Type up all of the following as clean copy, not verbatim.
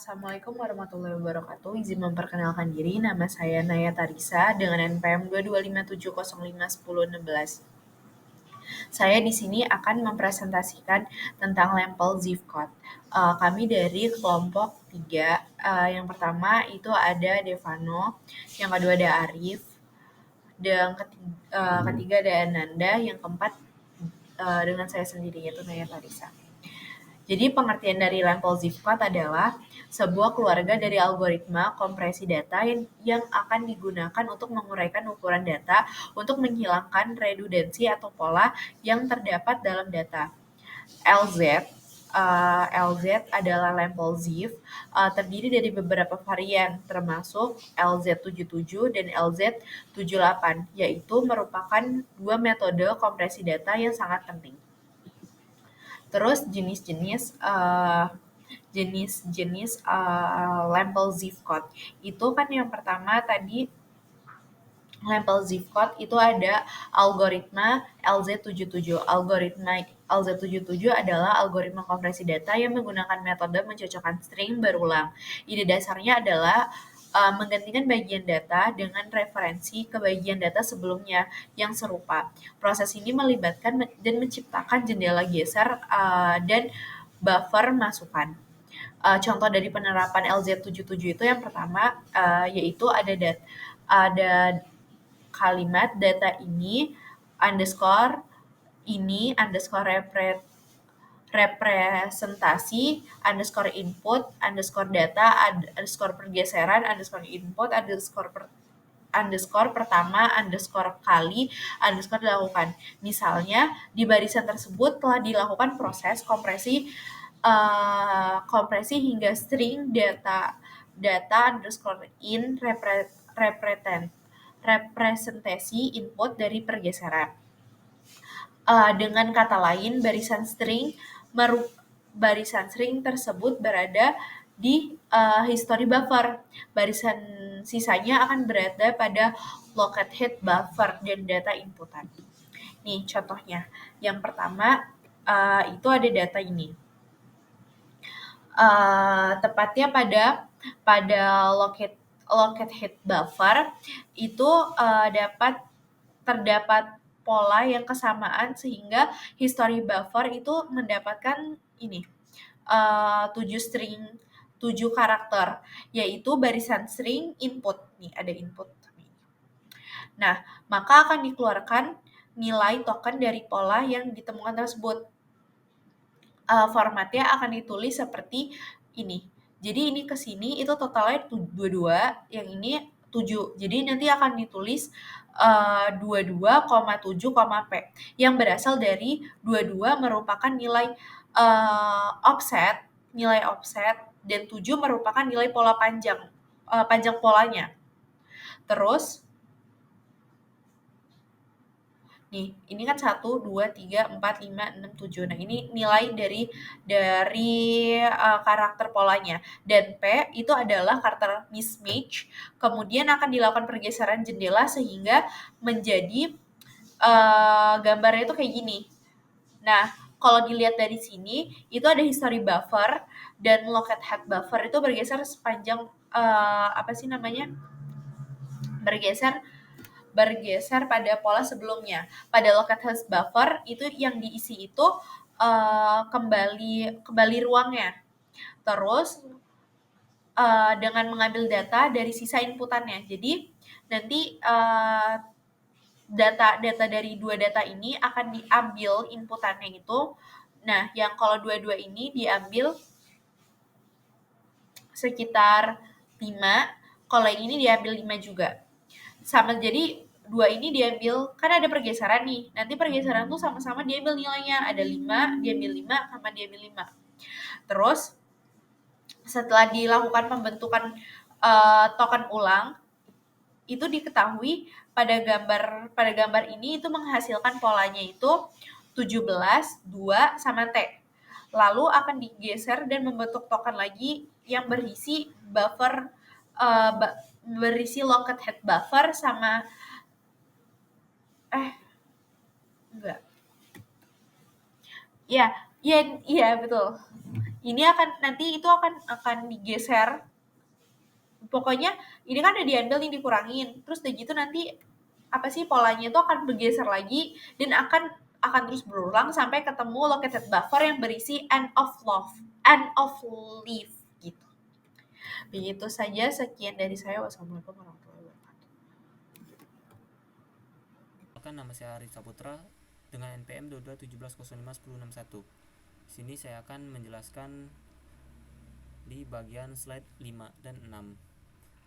Assalamualaikum warahmatullahi wabarakatuh. Izin memperkenalkan diri, nama saya Naya Tarisa dengan NPM 22570510616. Saya di sini akan mempresentasikan tentang Lempel Zivcode. Kami dari kelompok 3. Yang pertama itu ada Devano, yang kedua ada Arif, dan ketiga ada Ananda, yang keempat dengan saya sendiri yaitu Naya Tarisa. Jadi pengertian dari Lempel Zivcode adalah sebuah keluarga dari algoritma kompresi data yang akan digunakan untuk menguraikan ukuran data untuk menghilangkan redundansi atau pola yang terdapat dalam data. LZ adalah Lempel Ziv, terdiri dari beberapa varian termasuk LZ77 dan LZ78, yaitu merupakan dua metode kompresi data yang sangat penting. Terus jenis-jenis Lempel Zivcode. Itu kan yang pertama tadi Lempel Zivcode itu ada algoritma LZ77. Algoritma LZ77 adalah algoritma kompresi data yang menggunakan metode mencocokkan string berulang. Ide dasarnya adalah menggantikan bagian data dengan referensi ke bagian data sebelumnya yang serupa. Proses ini melibatkan dan menciptakan jendela geser dan buffer masukan. Contoh dari penerapan LZ77 itu yang pertama yaitu ada kalimat data ini representasi input data pergeseran input pertama kali dilakukan. Misalnya di barisan tersebut telah dilakukan proses kompresi hingga string data_in representasi input dari pergeseran. Dengan kata lain, barisan string tersebut berada di history buffer. Barisan sisanya akan berada pada locket head buffer dan data inputan. Nih contohnya. Yang pertama itu ada data ini. Tepatnya pada locket head buffer itu terdapat pola yang kesamaan sehingga history buffer itu mendapatkan 7 karakter, yaitu barisan string input. Nih ada input. Nah, maka akan dikeluarkan nilai token dari pola yang ditemukan tersebut. Formatnya akan ditulis seperti ini. Jadi ini ke sini itu totalnya 22, yang ini 7. Jadi nanti akan ditulis 22,7, P yang berasal dari 22 merupakan nilai offset dan 7 merupakan nilai pola panjang polanya. Terus nih, ini kan 1, 2, 3, 4, 5, 6, 7. Nah, ini nilai dari karakter polanya. Dan P itu adalah karakter mismatch. Kemudian akan dilakukan pergeseran jendela sehingga menjadi gambarnya itu kayak gini. Nah, kalau dilihat dari sini, itu ada history buffer dan locket head buffer itu bergeser sepanjang bergeser pada pola sebelumnya. Pada locket head buffer itu yang diisi itu kembali ruangnya. Terus dengan mengambil data dari sisa inputannya. Jadi nanti data dari dua data ini akan diambil inputannya itu. Nah, yang kalau dua-dua ini diambil sekitar 5, kalau yang ini diambil 5 juga. Sama, jadi 2 ini diambil, kan ada pergeseran nih. Nanti pergeseran tuh sama-sama diambil nilainya. Ada 5, diambil 5, sama diambil 5. Terus, setelah dilakukan pembentukan token ulang, itu diketahui pada gambar ini itu menghasilkan polanya itu 17, 2, sama T. Lalu akan digeser dan membentuk token lagi yang berisi berisi locket head buffer sama enggak. Iya, betul. Ini nanti itu akan digeser. Pokoknya ini kan udah diambil nih dikurangin. Terus udah gitu nanti apa sih polanya itu akan bergeser lagi dan akan terus berulang sampai ketemu located buffer yang berisi end of leaf gitu. Begitu saja, sekian dari saya. Wassalamualaikum warahmatullahi wabarakatuh. Perkenalkan, nama saya Arif Saputra dengan NPM 2217051061. Di sini saya akan menjelaskan di bagian slide 5 dan 6.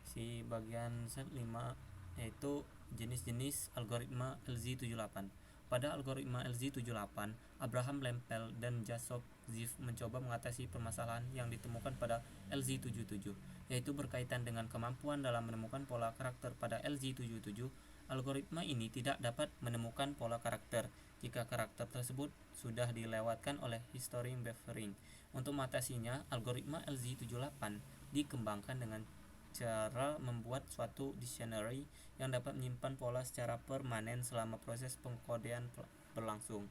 Si bagian slide 5 yaitu jenis-jenis algoritma LZ78. Pada algoritma LZ78, Abraham Lempel dan Jacob Ziff mencoba mengatasi permasalahan yang ditemukan pada LZ77, yaitu berkaitan dengan kemampuan dalam menemukan pola karakter pada LZ77. Algoritma ini tidak dapat menemukan pola karakter jika karakter tersebut sudah dilewatkan oleh history buffering. Untuk mengatasinya, algoritma LZ78 dikembangkan dengan cara membuat suatu dictionary yang dapat menyimpan pola secara permanen selama proses pengkodean berlangsung.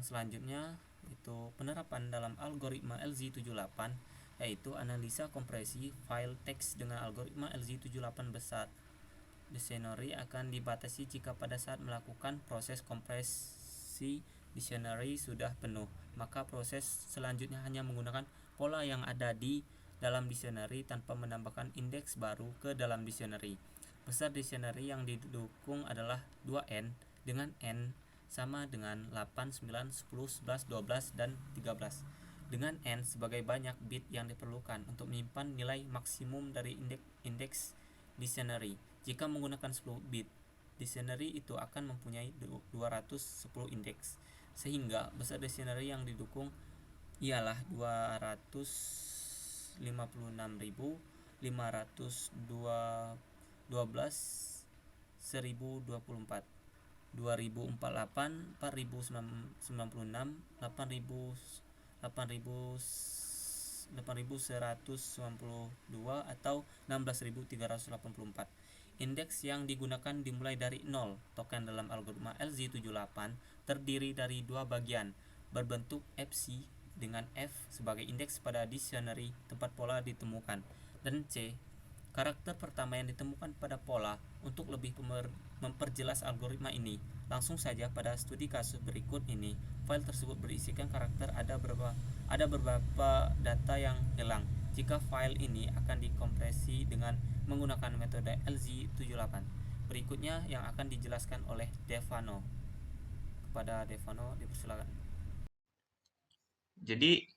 Selanjutnya itu penerapan dalam algoritma LZ78, yaitu analisa kompresi file teks dengan algoritma LZ78 besar. Dictionary akan dibatasi jika pada saat melakukan proses kompresi dictionary sudah penuh, maka proses selanjutnya hanya menggunakan pola yang ada di dalam dictionary tanpa menambahkan indeks baru ke dalam dictionary. Besar dictionary yang didukung adalah 2n dengan n sama dengan 8, 9, 10, 11, 12, dan 13 dengan n sebagai banyak bit yang diperlukan untuk menyimpan nilai maksimum dari indeks dictionary. Jika menggunakan 10 bit, dictionary itu akan mempunyai 210 indeks, sehingga besar dictionary yang didukung ialah 256.512 1024, 2048, 4096, 8192 atau 16384. Indeks yang digunakan dimulai dari 0. Token dalam algoritma LZ78 terdiri dari dua bagian berbentuk FC dengan F sebagai indeks pada dictionary tempat pola ditemukan, dan C karakter pertama yang ditemukan pada pola. Untuk lebih memperjelas algoritma ini, langsung saja pada studi kasus berikut ini. File tersebut berisikan karakter ada beberapa data yang hilang. Jika file ini akan dikompresi dengan menggunakan metode LZ78. Berikutnya yang akan dijelaskan oleh Devano. Kepada Devano dipersilakan. Jadi,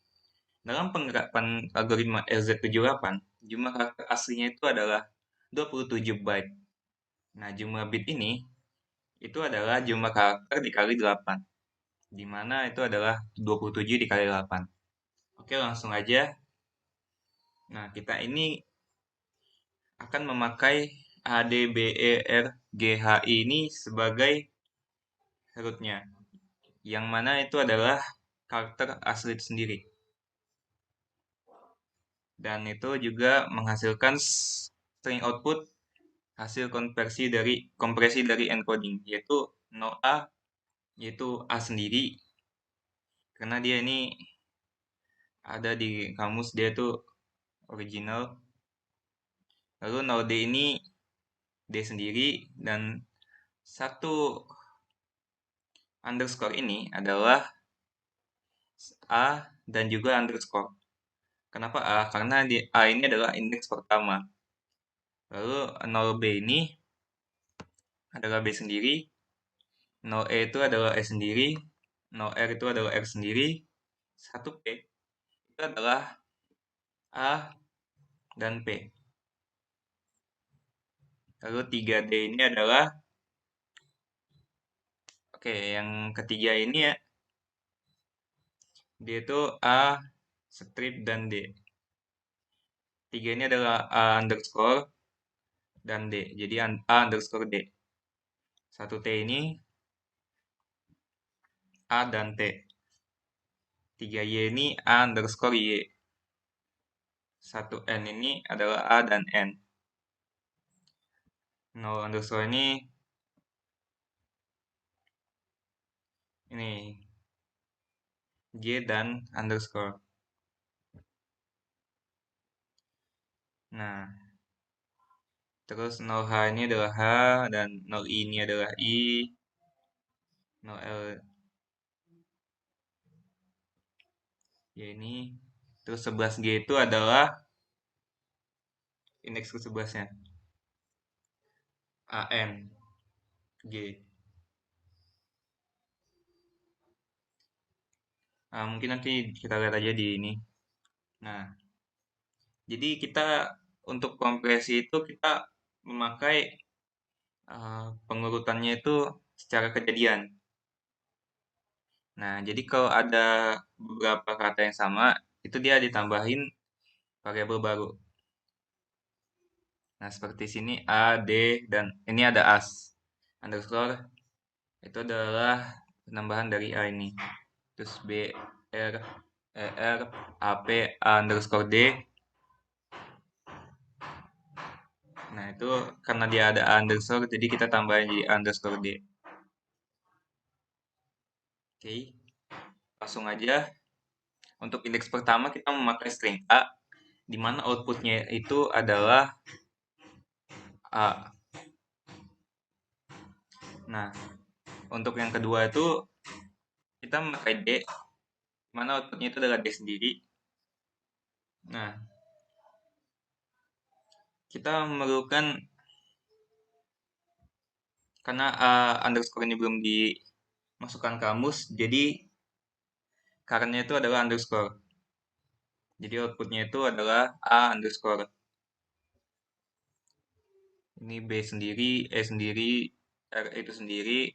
dalam penerapan algoritma LZ78, jumlah karakter aslinya itu adalah 27 byte. Nah, jumlah bit ini itu adalah jumlah karakter dikali 8, di mana itu adalah 27 dikali 8. Oke, langsung aja. Nah, kita ini akan memakai ADBERGHI ini sebagai rootnya, yang mana itu adalah karakter asli sendiri. Dan itu juga menghasilkan string output hasil kompresi dari encoding, yaitu 0A, yaitu A sendiri, karena dia ini ada di kamus, dia tuh original. Lalu 0D ini D sendiri, dan satu underscore ini adalah A dan juga underscore. Kenapa A? Karena A ini adalah indeks pertama. Lalu 0B ini adalah B sendiri, 0E itu adalah E sendiri, 0R itu adalah R sendiri, 1P itu adalah A dan P. Lalu 3D ini adalah, oke, yang ketiga ini ya, dia itu A strip dan D. 3 ini adalah A underscore dan D, jadi A underscore D. 1T ini A dan T. 3Y ini A underscore Y. 1N ini adalah A dan N. 0 underscore ini. J dan underscore. Nah, terus 0H ini adalah H, dan 0I ini adalah I, 0L ya ini. Terus 11G itu adalah indeks ke-11-nya. AN, G. Nah, mungkin nanti kita lihat aja di ini. Nah, jadi kita untuk kompresi itu kita memakai pengurutannya itu secara kejadian. Nah, jadi kalau ada beberapa kata yang sama, itu dia ditambahin variabel baru. Nah, seperti sini A, D, dan ini ada as. Underscore itu adalah penambahan dari A ini. Terus B, R, E, R, A, P, A underscore D. Nah, itu karena dia ada A underscore, jadi kita tambahin di underscore D. Oke, langsung aja. Untuk indeks pertama kita memakai string A, di mana outputnya itu adalah A. Nah, untuk yang kedua itu kita memakai D, di mana outputnya itu adalah D sendiri. Nah, kita memerlukan, karena A underscore ini belum dimasukkan kamus, jadi karena itu adalah underscore. Jadi outputnya itu adalah A underscore. Ini B sendiri, E sendiri, R itu sendiri.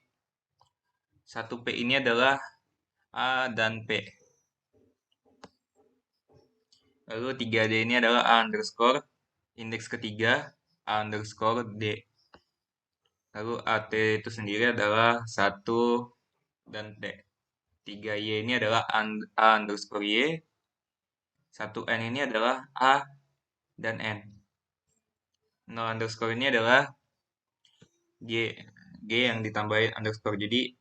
1P ini adalah A dan P. Lalu 3D ini adalah A underscore. Indeks ketiga A underscore D. Lalu AT itu sendiri adalah 1 dan T. 3Y ini adalah A underscore Y. 1N ini adalah A dan N. 0 underscore ini adalah G. G yang ditambahin underscore. Jadi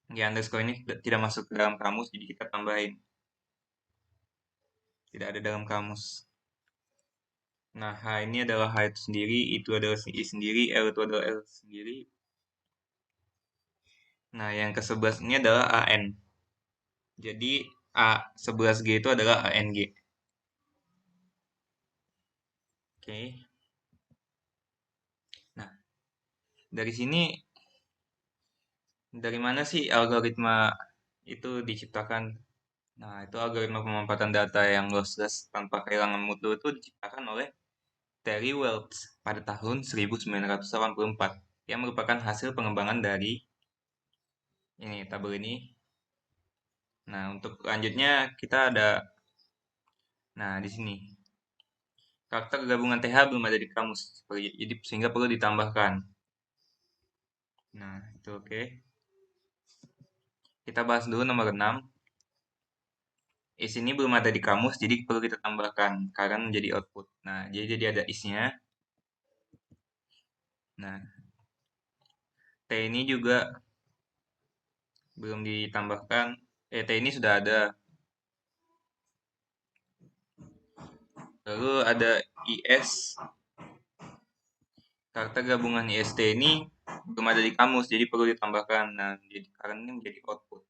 G underscore ini tidak masuk ke dalam kamus, jadi kita tambahin. Tidak ada dalam kamus. Nah, H ini adalah H itu sendiri, itu adalah I sendiri, L itu adalah L sendiri. Nah, yang ke-11 ini adalah AN. Jadi, A11G itu adalah ANG. Oke. Nah, dari sini, dari mana sih algoritma itu diciptakan? Nah, itu algoritma pemanfaatan data yang lossless tanpa kehilangan mutu itu diciptakan oleh Terry Welch pada tahun 1984 yang merupakan hasil pengembangan dari ini tabel ini. Nah, untuk lanjutnya kita ada, nah di sini karakter gabungan TH belum ada di kamus, jadi sehingga perlu ditambahkan. Nah, itu oke. Kita bahas dulu nomor 6. Is ini belum ada di kamus, jadi perlu kita tambahkan karena menjadi output. Nah, jadi ada isnya. Nah, T ini juga belum ditambahkan. T ini sudah ada. Lalu ada IS. Karakter gabungan IST ini belum ada di kamus, jadi perlu ditambahkan. Nah, jadi karena ini menjadi output.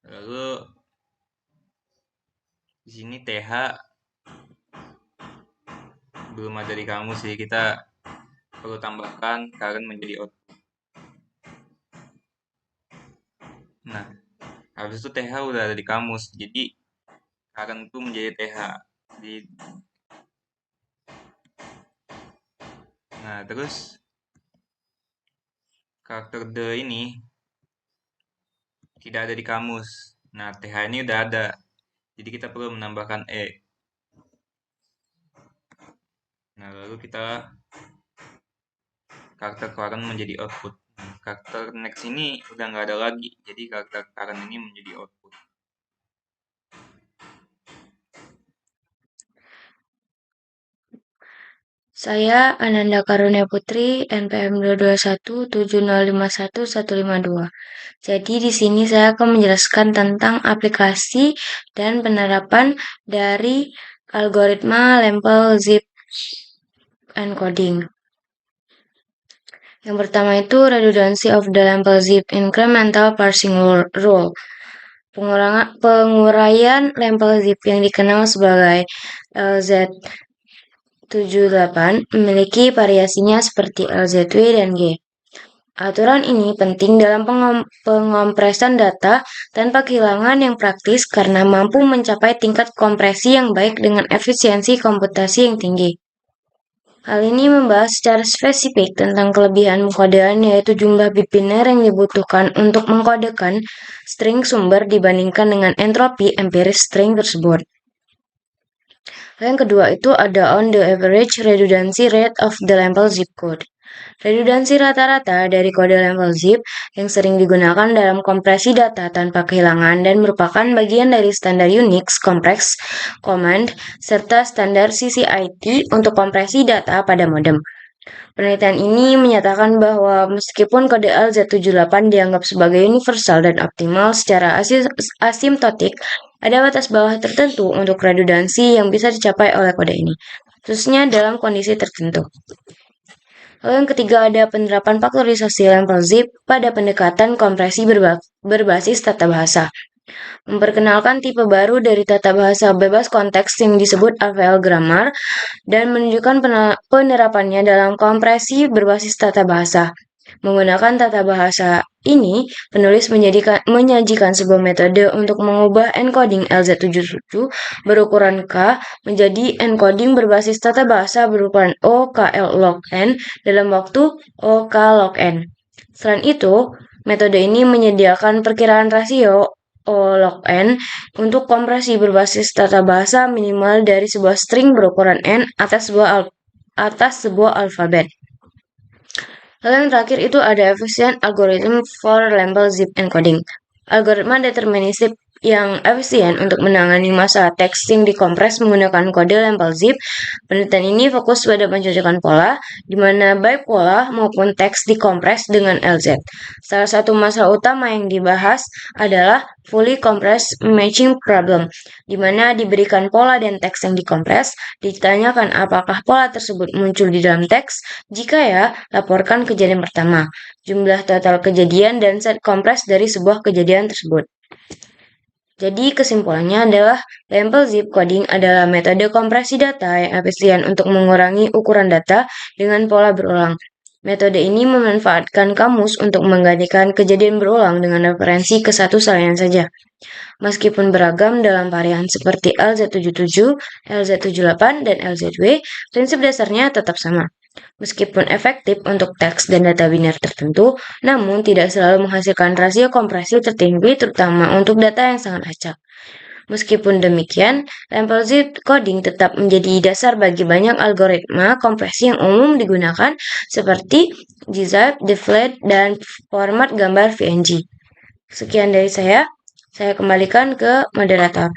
Lalu di sini TH belum ada di kamus, jadi kita perlu tambahkan karena menjadi output. Nah, habis itu TH udah ada di kamus, jadi karena itu menjadi TH. Nah, terus karakter D ini tidak ada di kamus. Nah, TH ini udah ada, jadi kita perlu menambahkan E. Nah, lalu kita karakter current menjadi output. Karakter next ini udah nggak ada lagi, jadi karakter current ini menjadi output. Saya Ananda Karunia Putri, NPM 22170515152. Jadi di sini saya akan menjelaskan tentang aplikasi dan penerapan dari algoritma label zip encoding. Yang pertama itu redundancy of the label zip incremental parsing rule. Penguraian label zip yang dikenal sebagai LZ78 memiliki variasinya seperti LZW dan G. Aturan ini penting dalam pengompresan data tanpa kehilangan yang praktis karena mampu mencapai tingkat kompresi yang baik dengan efisiensi komputasi yang tinggi. Hal ini membahas secara spesifik tentang kelebihan pengkodean yaitu jumlah bit biner yang dibutuhkan untuk mengkodekan string sumber dibandingkan dengan entropi empiris string tersebut. Yang kedua itu ada on the average redundancy rate of the label zip code. Redundansi rata-rata dari kode label zip yang sering digunakan dalam kompresi data tanpa kehilangan dan merupakan bagian dari standar Unix Complex Command serta standar CCIT untuk kompresi data pada modem. Penelitian ini menyatakan bahwa meskipun kode LZ78 dianggap sebagai universal dan optimal secara asimptotik, ada batas bawah tertentu untuk redundansi yang bisa dicapai oleh kode ini, khususnya dalam kondisi tertentu. Lalu yang ketiga ada penerapan faktorisasi label zip pada pendekatan kompresi berbasis tata bahasa. Memperkenalkan tipe baru dari tata bahasa bebas konteks yang disebut AVL Grammar dan menunjukkan penerapannya dalam kompresi berbasis tata bahasa. Menggunakan tata bahasa ini, penulis menyajikan sebuah metode untuk mengubah encoding LZ77 berukuran K menjadi encoding berbasis tata bahasa berukuran OKL log N dalam waktu OK log N. Selain itu, metode ini menyediakan perkiraan rasio O log N untuk kompresi berbasis tata bahasa minimal dari sebuah string berukuran N atas sebuah alfabet. Lalu yang terakhir itu ada efficient algorithm for label zip encoding. Algoritma deterministik yang efisien untuk menangani masalah teks yang dikompres menggunakan kode label zip. Penelitian ini fokus pada pencocokan pola, di mana baik pola maupun teks dikompres dengan LZ. Salah satu masalah utama yang dibahas adalah fully compressed matching problem, di mana diberikan pola dan teks yang dikompres, ditanyakan apakah pola tersebut muncul di dalam teks. Jika ya, laporkan kejadian pertama, jumlah total kejadian dan set kompres dari sebuah kejadian tersebut. Jadi kesimpulannya adalah label zip coding adalah metode kompresi data yang efisien untuk mengurangi ukuran data dengan pola berulang. Metode ini memanfaatkan kamus untuk menggantikan kejadian berulang dengan referensi ke satu salinan saja. Meskipun beragam dalam varian seperti LZ77, LZ78, dan LZW, prinsip dasarnya tetap sama. Meskipun efektif untuk teks dan data biner tertentu, namun tidak selalu menghasilkan rasio kompresi tertinggi terutama untuk data yang sangat acak. Meskipun demikian, label zip coding tetap menjadi dasar bagi banyak algoritma kompresi yang umum digunakan seperti gzip, deflate, dan format gambar PNG. Sekian dari saya kembalikan ke moderator.